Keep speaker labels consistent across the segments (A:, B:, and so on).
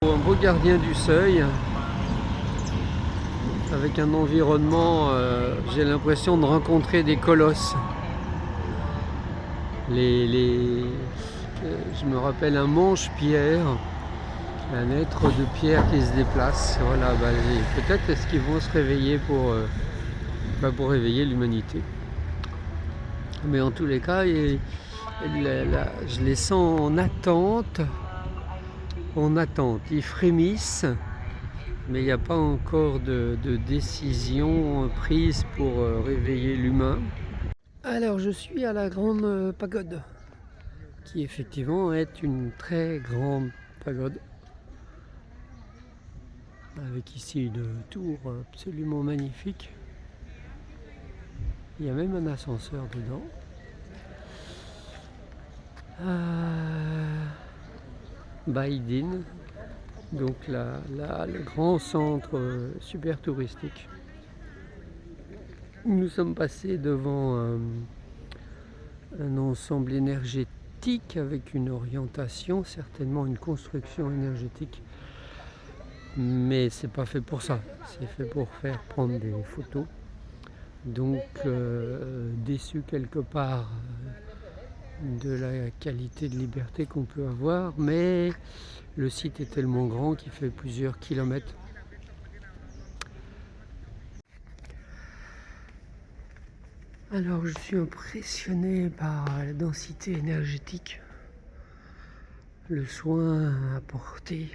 A: Un beau gardien du seuil, avec un environnement, j'ai l'impression de rencontrer des colosses. Je me rappelle un manche-pierre, un être de pierre qui se déplace. Voilà, peut-être est-ce qu'ils vont se réveiller pour réveiller l'humanité. Mais en tous les cas, je les sens en attente. Ils frémissent, mais il n'y a pas encore de décision prise pour réveiller l'humain. Alors je suis à la grande pagode, qui effectivement est une très grande pagode, avec ici une tour absolument magnifique. Il y a même un ascenseur dedans. Baïdine, donc le grand centre super touristique. Nous sommes passés devant un ensemble énergétique avec une orientation, certainement une construction énergétique. Mais c'est pas fait pour ça, c'est fait pour prendre des photos. Donc déçu quelque part de la qualité de liberté qu'on peut avoir, mais le site est tellement grand qu'il fait plusieurs kilomètres. Alors je suis impressionné par la densité énergétique, le soin apporté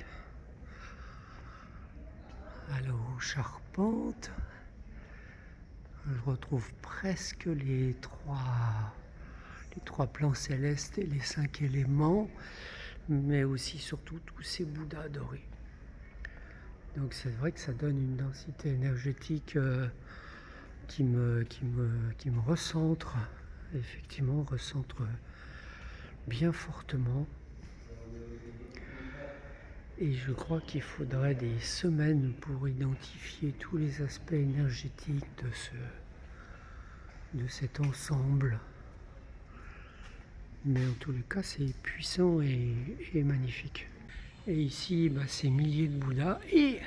A: à l'eau charpente. Je retrouve presque les trois plans célestes et les 5 éléments, mais aussi surtout tous ces Bouddhas dorés. Donc c'est vrai que ça donne une densité énergétique qui me recentre, effectivement recentre bien fortement. Et je crois qu'il faudrait des semaines pour identifier tous les aspects énergétiques de cet ensemble. Mais en tous les cas, c'est puissant et magnifique. Et ici, ces milliers de Bouddhas. Et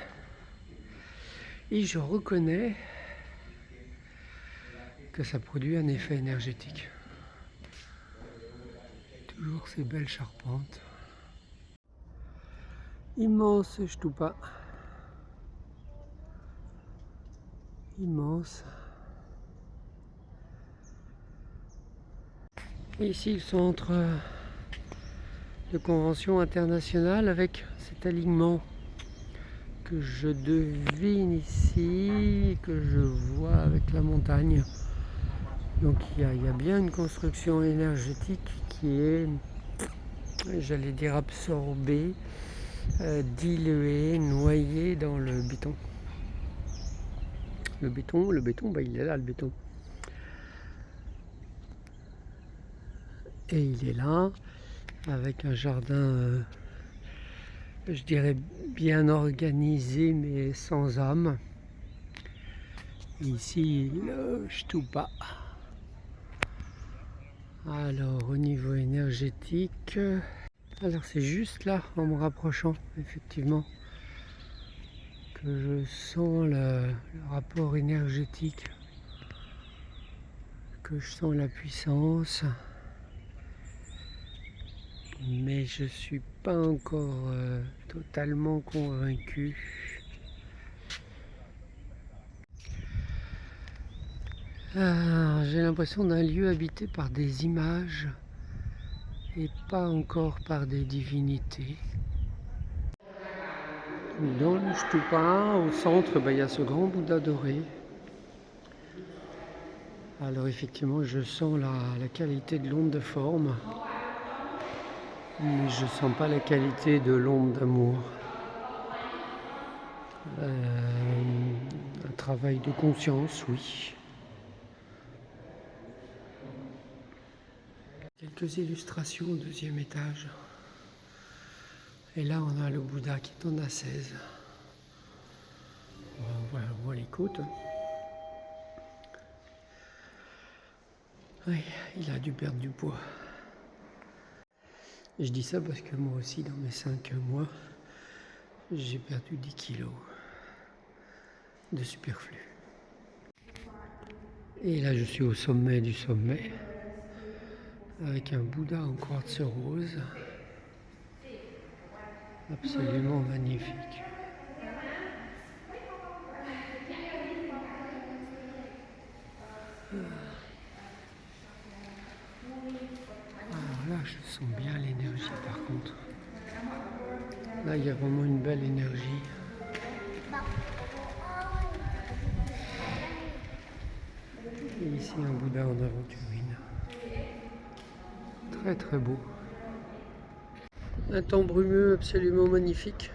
A: je reconnais que ça produit un effet énergétique. Toujours ces belles charpentes. Immense stupa. Immense. Et ici le centre de convention internationale avec cet alignement que je devine ici, que je vois avec la montagne. Donc il y a bien une construction énergétique qui est, j'allais dire, absorbée, diluée, noyée dans le béton. Le béton, il est là, le béton. Et il est là, avec un jardin, je dirais, bien organisé, mais sans âme. Et ici, le stupa. Alors, au niveau énergétique, alors c'est juste là, en me rapprochant, effectivement, que je sens le rapport énergétique, que je sens la puissance. Mais je suis pas encore totalement convaincu. J'ai l'impression d'un lieu habité par des images et pas encore par des divinités. Dans le stupa, au centre, il y a ce grand Bouddha doré. Alors effectivement, je sens la qualité de l'onde de forme, mais je sens pas la qualité de l'onde d'amour. Un travail de conscience, oui. Quelques illustrations au deuxième étage. Et là, on a le Bouddha qui est en ascèse. On voit les côtes. Oui, il a dû perdre du poids. Et je dis ça parce que moi aussi, dans mes 5 mois, j'ai perdu 10 kilos de superflu. Et là je suis au sommet du sommet avec un Bouddha en quartz rose, absolument magnifique. Alors là je sens bien l'énergie par contre. Là il y a vraiment une belle énergie. Et ici un Bouddha en aventurine. Très très beau. Un temps brumeux absolument magnifique.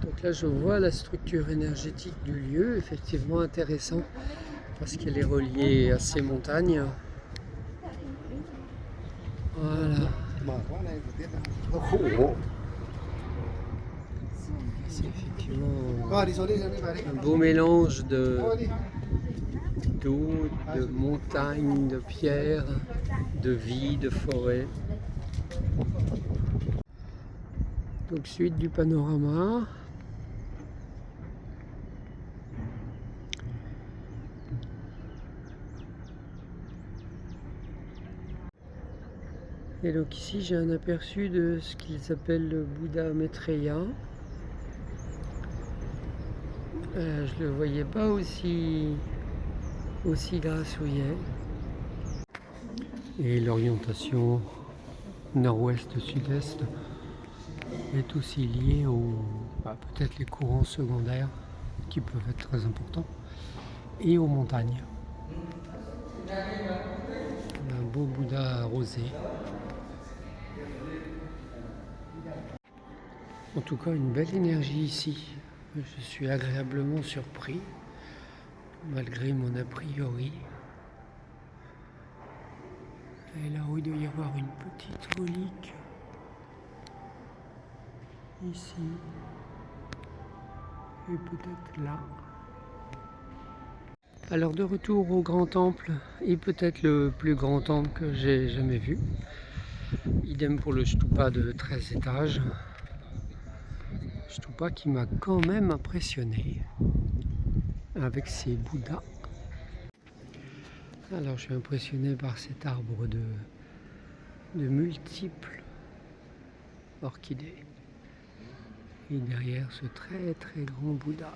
A: Donc là je vois la structure énergétique du lieu, effectivement intéressant parce qu'elle est reliée à ces montagnes. Voilà. C'est effectivement un beau mélange d'eau, de montagnes, de pierres, de vie, de forêt. Donc suite du panorama. Et donc ici j'ai un aperçu de ce qu'ils appellent le Bouddha Maitreya. Je le voyais pas aussi grassouillet. Et l'orientation nord-ouest-sud-est est aussi liée peut-être les courants secondaires qui peuvent être très importants et aux montagnes. Un beau Bouddha rosé. En tout cas, une belle énergie ici. Je suis agréablement surpris, malgré mon a priori. Et là où il doit y avoir une petite relique, ici, et peut-être là. Alors de retour au grand temple, et peut-être le plus grand temple que j'ai jamais vu. Idem pour le stupa de 13 étages. Stupa qui m'a quand même impressionné avec ses Bouddhas. Alors je suis impressionné par cet arbre de multiples orchidées. Et derrière ce très très grand Bouddha.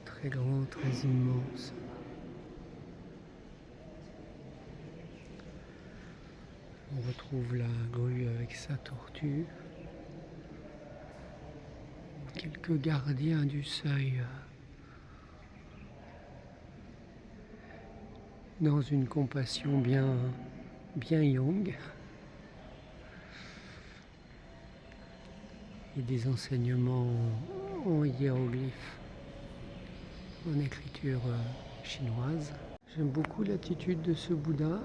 A: Très grand, très immense. On retrouve la grue avec sa tortue. Quelques gardiens du seuil dans une compassion bien young. Et des enseignements en hiéroglyphes, en écriture chinoise. J'aime beaucoup l'attitude de ce Bouddha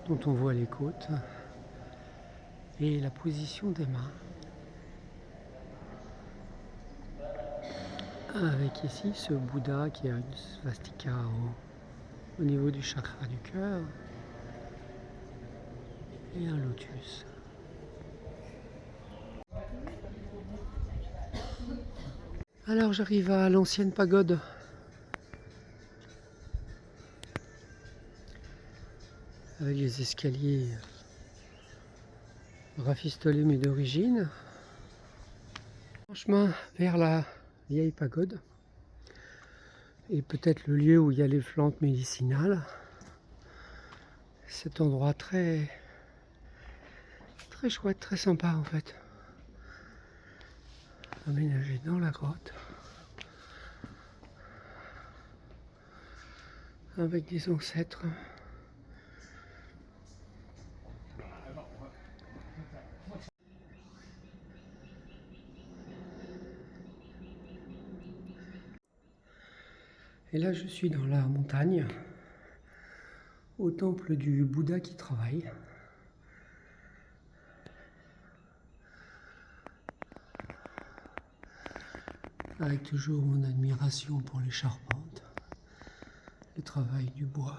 A: dont on voit les côtes et la position des mains. Avec ici ce Bouddha qui a une svastika au niveau du chakra du cœur et un lotus. Alors j'arrive à l'ancienne pagode. Avec les escaliers rafistolés mais d'origine. En chemin vers la vieille pagode. Et peut-être le lieu où il y a les plantes médicinales. Cet endroit très chouette, très sympa en fait. Aménagé dans la grotte. Avec des ancêtres. Et là je suis dans la montagne, au temple du Bouddha qui travaille. Avec toujours mon admiration pour les charpentes, le travail du bois.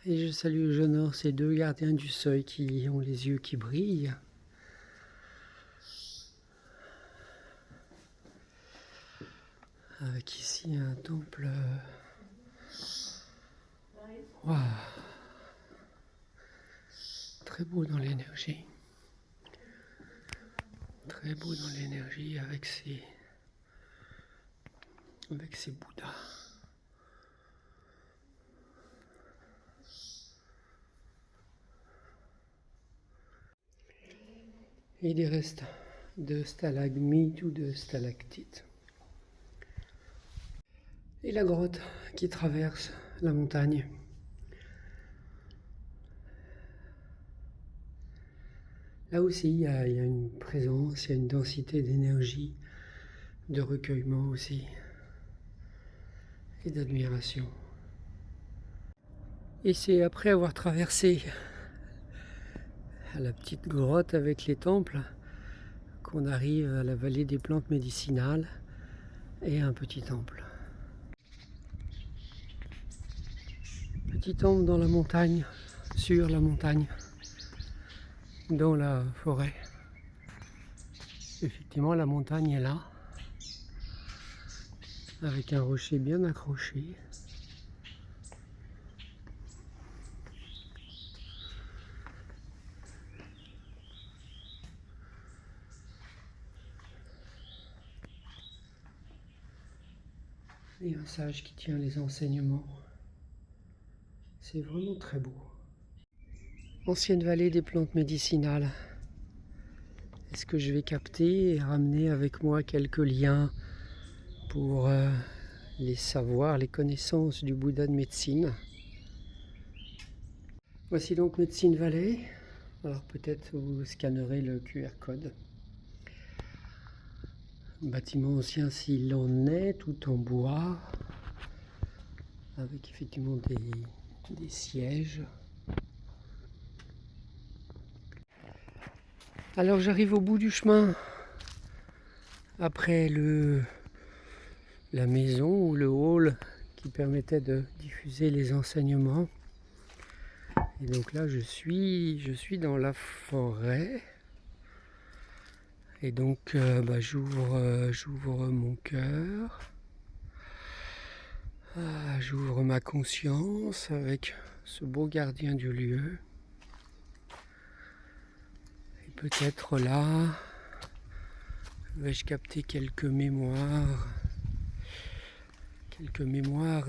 A: Et je salue, j'honore ces deux gardiens du seuil qui ont les yeux qui brillent. Avec ici un temple. Waouh, très beau dans l'énergie. Très beau dans l'énergie avec ces Bouddhas. Et des restes de stalagmites ou de stalactites. Et la grotte qui traverse la montagne. Là aussi, il y a une présence, il y a une densité d'énergie, de recueillement aussi, et d'admiration. Et c'est après avoir traversé la petite grotte avec les temples qu'on arrive à la vallée des plantes médicinales et un petit temple. Petit temple dans la montagne, sur la montagne, dans la forêt. Effectivement, la montagne est là, avec un rocher bien accroché. Et un sage qui tient les enseignements. C'est vraiment très beau. Ancienne vallée des plantes médicinales. Est-ce que je vais capter et ramener avec moi quelques liens pour les savoirs, les connaissances du Bouddha de médecine? Voici donc Médecine Vallée. Alors peut-être vous scannerez le QR code. Bâtiment ancien s'il en est, tout en bois, avec effectivement des sièges. Alors j'arrive au bout du chemin, après la maison ou le hall qui permettait de diffuser les enseignements. Et donc là je suis dans la forêt. Et donc j'ouvre mon cœur, j'ouvre ma conscience avec ce beau gardien du lieu. Et peut-être là, vais-je capter quelques mémoires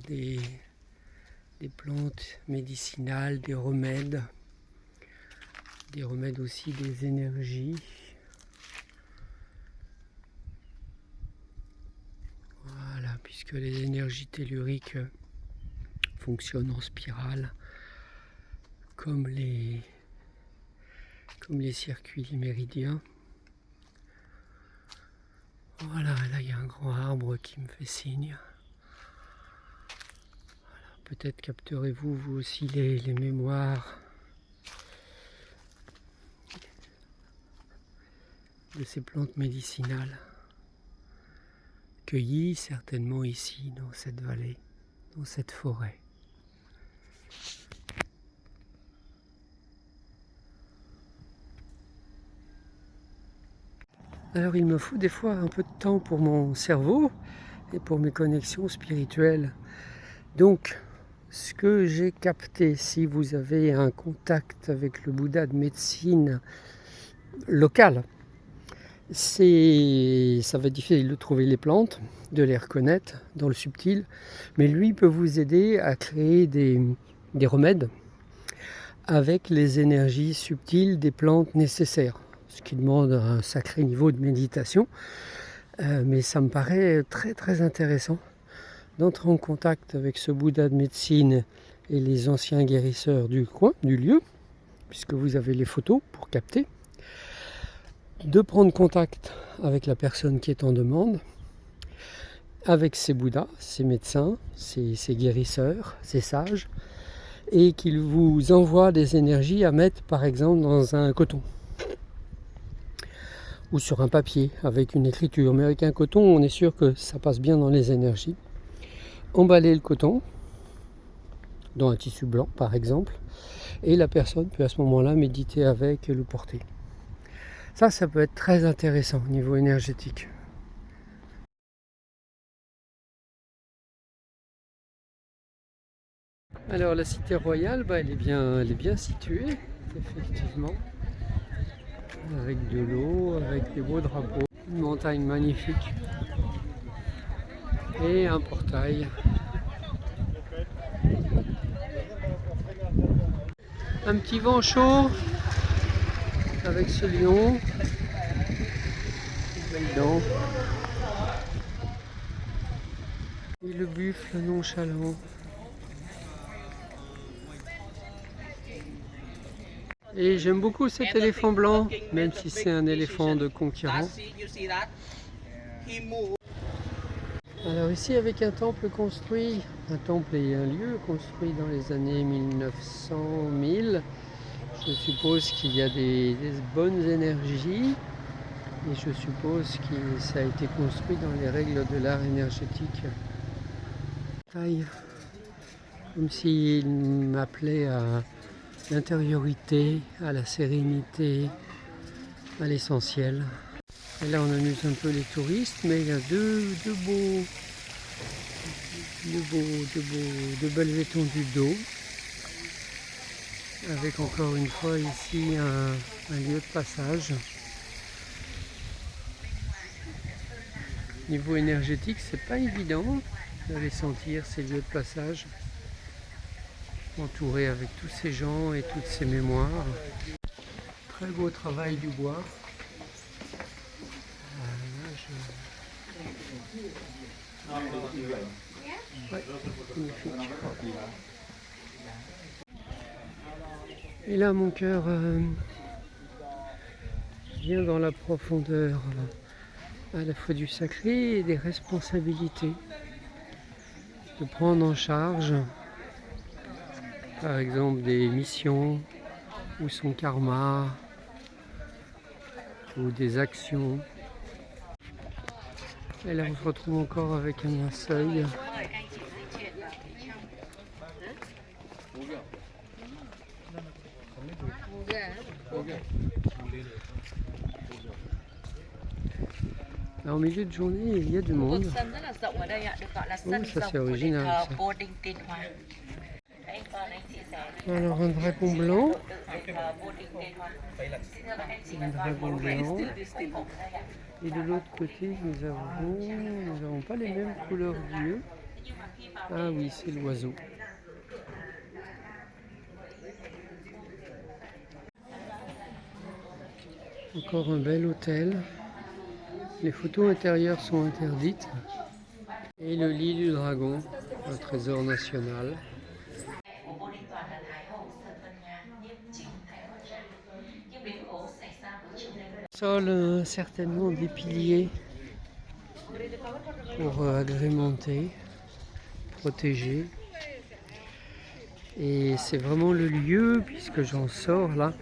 A: des plantes médicinales, des remèdes aussi, des énergies. Voilà, puisque les énergies telluriques fonctionnent en spirale, comme les circuits méridiens. Voilà, là il y a un grand arbre qui me fait signe. Voilà, peut-être capterez-vous vous aussi les mémoires de ces plantes médicinales, cueillies certainement ici, dans cette vallée, dans cette forêt. Alors il me faut des fois un peu de temps pour mon cerveau et pour mes connexions spirituelles. Donc, ce que j'ai capté, si vous avez un contact avec le Bouddha de médecine locale, ça va être difficile de trouver les plantes, de les reconnaître dans le subtil, mais lui peut vous aider à créer des remèdes avec les énergies subtiles des plantes nécessaires, ce qui demande un sacré niveau de méditation, mais ça me paraît très très intéressant d'entrer en contact avec ce Bouddha de médecine et les anciens guérisseurs du coin, du lieu, puisque vous avez les photos pour capter, de prendre contact avec la personne qui est en demande, avec ces Bouddhas, ces médecins, ces guérisseurs, ces sages, et qu'ils vous envoient des énergies à mettre par exemple dans un coton ou sur un papier avec une écriture. Mais avec un coton, on est sûr que ça passe bien dans les énergies. Emballer le coton dans un tissu blanc par exemple, et la personne peut à ce moment-là méditer avec et le porter. Ça peut être très intéressant au niveau énergétique. Alors la cité royale, elle est bien située, effectivement, avec de l'eau, avec des beaux drapeaux, une montagne magnifique et un portail. Un petit vent chaud avec ce lion, belle dent, et le buffle nonchalant. Et j'aime beaucoup cet éléphant blanc, même si c'est un éléphant de conquérant. Alors ici avec un temple construit, un temple et un lieu construit dans les années 1900-1000, je suppose qu'il y a des bonnes énergies et je suppose que ça a été construit dans les règles de l'art énergétique. Taille, comme s'il m'appelait à l'intériorité, à la sérénité, à l'essentiel. Et là on amuse un peu les touristes, mais il y a de belles étendues d'eau, avec encore une fois ici un lieu de passage. Niveau énergétique, c'est pas évident d'aller sentir ces lieux de passage, entourés avec tous ces gens et toutes ces mémoires. Très beau travail du bois. Ouais, magnifique. Et là, mon cœur vient dans la profondeur à la fois du sacré et des responsabilités. De prendre en charge, par exemple, des missions ou son karma ou des actions. Et là, on se retrouve encore avec un seuil. Là, au milieu de journée, il y a du monde. Oh, ça c'est original ça. Alors un dragon blanc. Un dragon blanc. Et de l'autre côté, nous n'avons pas les mêmes couleurs d'yeux. Ah oui, c'est l'oiseau. Encore un bel hôtel. Les photos intérieures sont interdites. Et le lit du dragon, un trésor national. Sol, certainement des piliers pour agrémenter, protéger. Et c'est vraiment le lieu, puisque j'en sors là,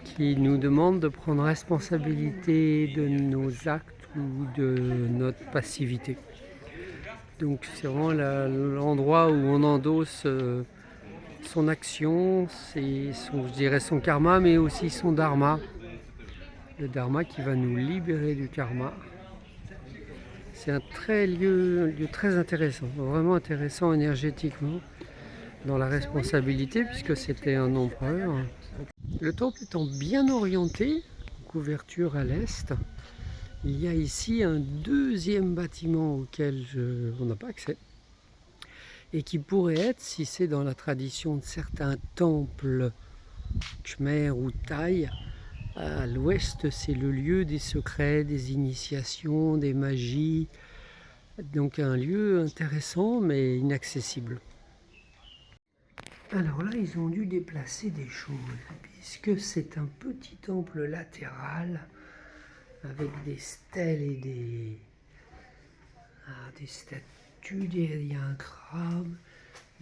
A: qui nous demande de prendre responsabilité de nos actes ou de notre passivité. Donc c'est vraiment l'endroit où on endosse son action, je dirais son karma, mais aussi son dharma. Le dharma qui va nous libérer du karma. C'est un lieu très intéressant, vraiment intéressant énergétiquement, dans la responsabilité, puisque c'était un empereur. Le temple étant bien orienté, couverture à l'est, il y a ici un deuxième bâtiment auquel on n'a pas accès, et qui pourrait être, si c'est dans la tradition de certains temples khmer ou thaï, à l'ouest, c'est le lieu des secrets, des initiations, des magies. Donc un lieu intéressant mais inaccessible. Alors là, ils ont dû déplacer des choses, puisque c'est un petit temple latéral avec des stèles et des statues. Il y a un crabe,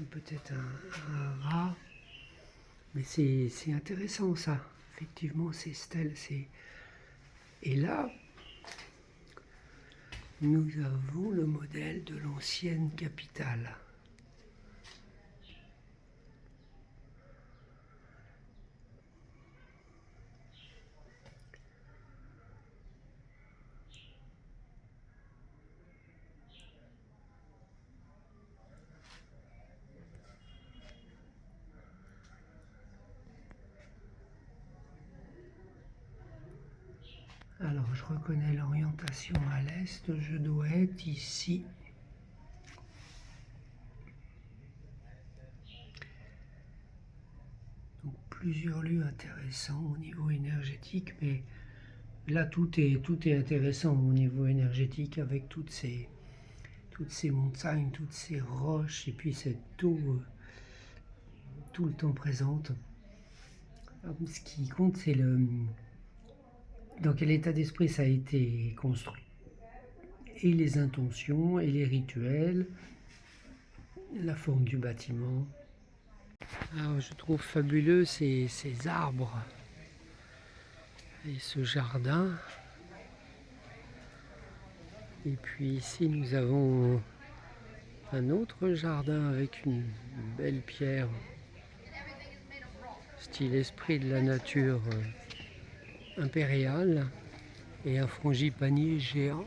A: peut-être un rat. Mais c'est intéressant ça. Effectivement, ces stèles, Et là, nous avons le modèle de l'ancienne capitale. je reconnais l'orientation à l'est, je dois être ici. Donc plusieurs lieux intéressants au niveau énergétique, mais là tout est intéressant au niveau énergétique avec toutes ces montagnes, toutes ces roches et puis cette eau tout le temps présente. Alors, ce qui compte, c'est dans quel état d'esprit ça a été construit. Et les intentions, et les rituels, la forme du bâtiment. Alors, je trouve fabuleux ces arbres et ce jardin. Et puis ici, nous avons un autre jardin avec une belle pierre, style esprit de la nature impériale, et un frangipanier géant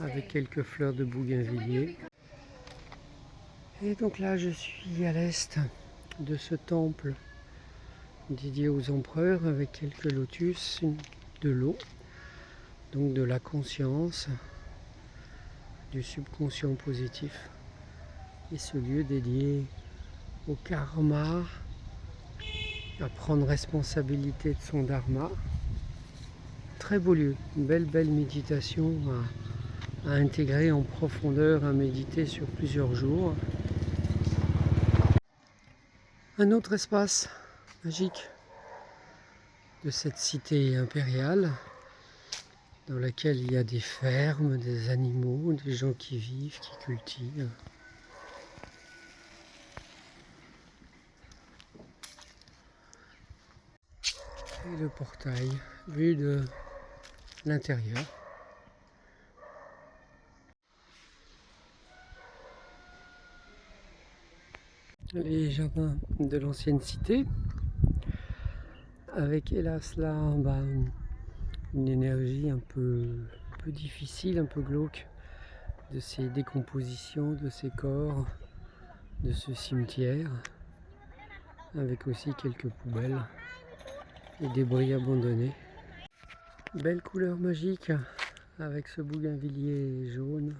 A: avec quelques fleurs de bougainvillier. Et donc là, je suis à l'est de ce temple dédié aux empereurs avec quelques lotus, de l'eau, donc de la conscience, du subconscient positif, et ce lieu dédié au karma, à prendre responsabilité de son dharma. Très beau lieu, une belle méditation à intégrer en profondeur, à méditer sur plusieurs jours. Un autre espace magique de cette cité impériale dans laquelle il y a des fermes, des animaux, des gens qui vivent, qui cultivent. Et le portail vu de l'intérieur. Les jardins de l'ancienne cité, avec hélas là une énergie un peu difficile, un peu glauque de ces décompositions, de ces corps, de ce cimetière, avec aussi quelques poubelles et débris abandonnés. Belle couleur magique avec ce bougainvillier jaune,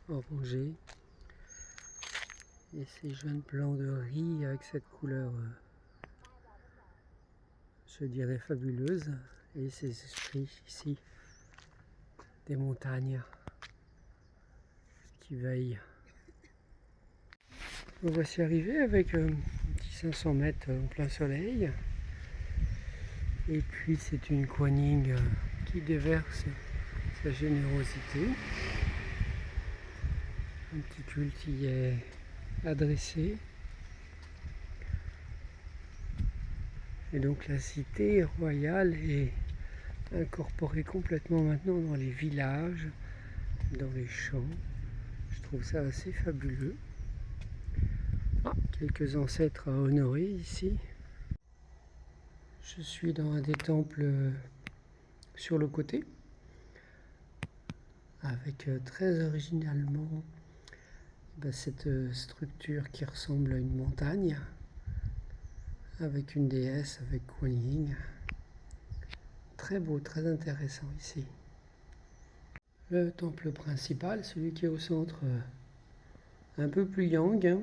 A: orangé, et ces jeunes plants de riz avec cette couleur, je dirais, fabuleuse, et ces esprits ici des montagnes qui veillent. Me voici arrivé avec un petit 500 mètres en plein soleil, et puis c'est une Kuan Yin qui déverse sa générosité. Un petit culte y est adressé. Et donc la cité royale est incorporée complètement maintenant dans les villages, dans les champs. Je trouve ça assez fabuleux. Quelques ancêtres à honorer ici. Je suis dans un des temples sur le côté, avec très originalement cette structure qui ressemble à une montagne, avec une déesse, avec Kuan Yin. Très beau, très intéressant ici. Le temple principal, celui qui est au centre, un peu plus yang, hein.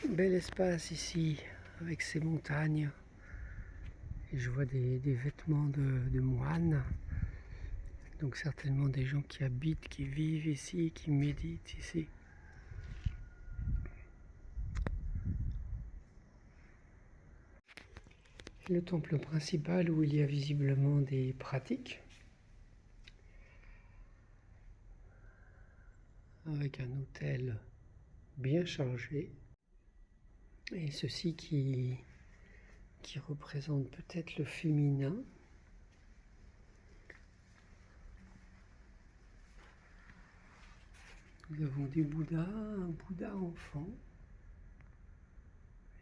A: Bel espace ici, avec ces montagnes. Et je vois des vêtements de moines. Donc certainement des gens qui habitent, qui vivent ici, qui méditent ici. Le temple principal où il y a visiblement des pratiques, avec un autel bien chargé, et ceci qui représente peut-être le féminin. Nous avons des Bouddhas, un Bouddha enfant,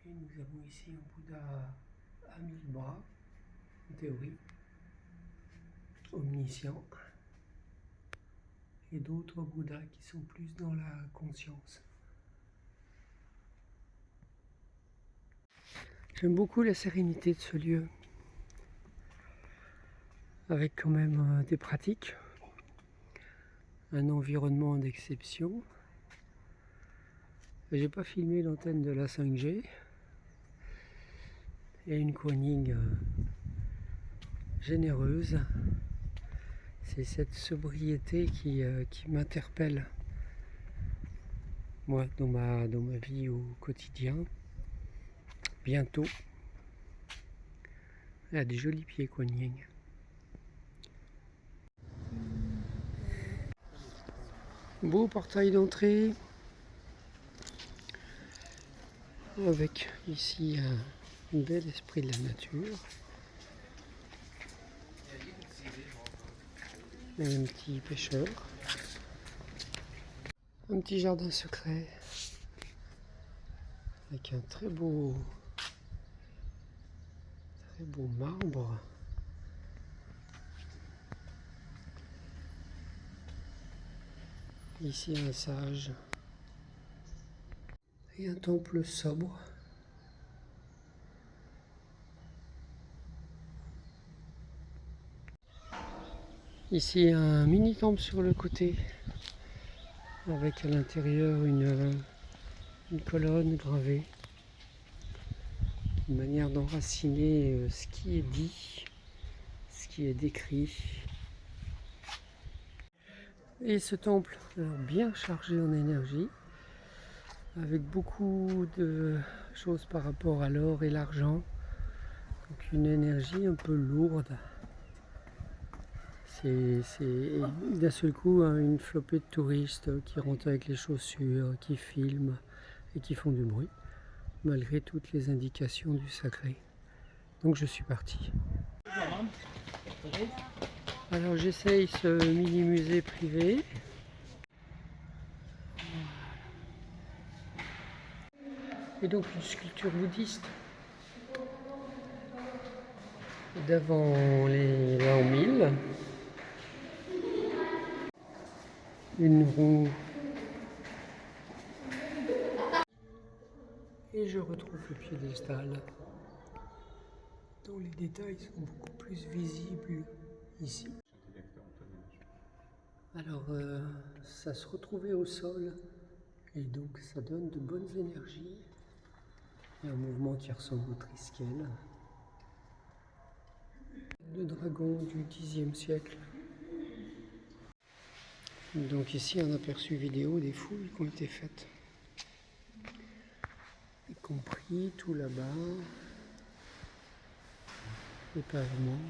A: et nous avons ici un Bouddha à 1000 bras, en théorie, omniscient, et d'autres Bouddhas qui sont plus dans la conscience. J'aime beaucoup la sérénité de ce lieu, avec quand même des pratiques, un environnement d'exception. J'ai pas filmé l'antenne de la 5G et une Kuan-Yin généreuse. C'est cette sobriété qui m'interpelle, moi, dans ma vie au quotidien. Bientôt. Elle a des jolis pieds, Kuan-Yin. Beau portail d'entrée, avec ici un bel esprit de la nature. Et un petit pêcheur. Un petit jardin secret avec un très beau marbre. Ici un sage et un temple sobre. Ici un mini temple sur le côté avec à l'intérieur une colonne gravée, une manière d'enraciner ce qui est dit, ce qui est décrit. Et ce temple, alors bien chargé en énergie, avec beaucoup de choses par rapport à l'or et l'argent, donc une énergie un peu lourde. C'est d'un seul coup une flopée de touristes qui rentrent avec les chaussures, qui filment et qui font du bruit, malgré toutes les indications du sacré. Donc je suis parti. Alors j'essaye ce mini musée privé. Et donc une sculpture bouddhiste d'avant l'an 1000. Une roue. Et je retrouve le piédestal dont les détails sont beaucoup plus visibles ici. Alors ça se retrouvait au sol et donc ça donne de bonnes énergies. Il y a un mouvement qui ressemble au Triskiel. Le dragon du Xe siècle. Donc ici un aperçu vidéo des fouilles qui ont été faites. Y compris tout là-bas, les pavements.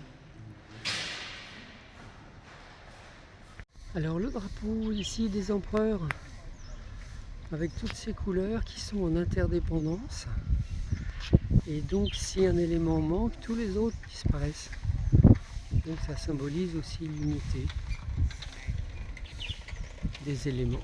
A: Alors le drapeau ici des empereurs, avec toutes ces couleurs qui sont en interdépendance. Et donc si un élément manque, tous les autres disparaissent. Donc ça symbolise aussi l'unité des éléments.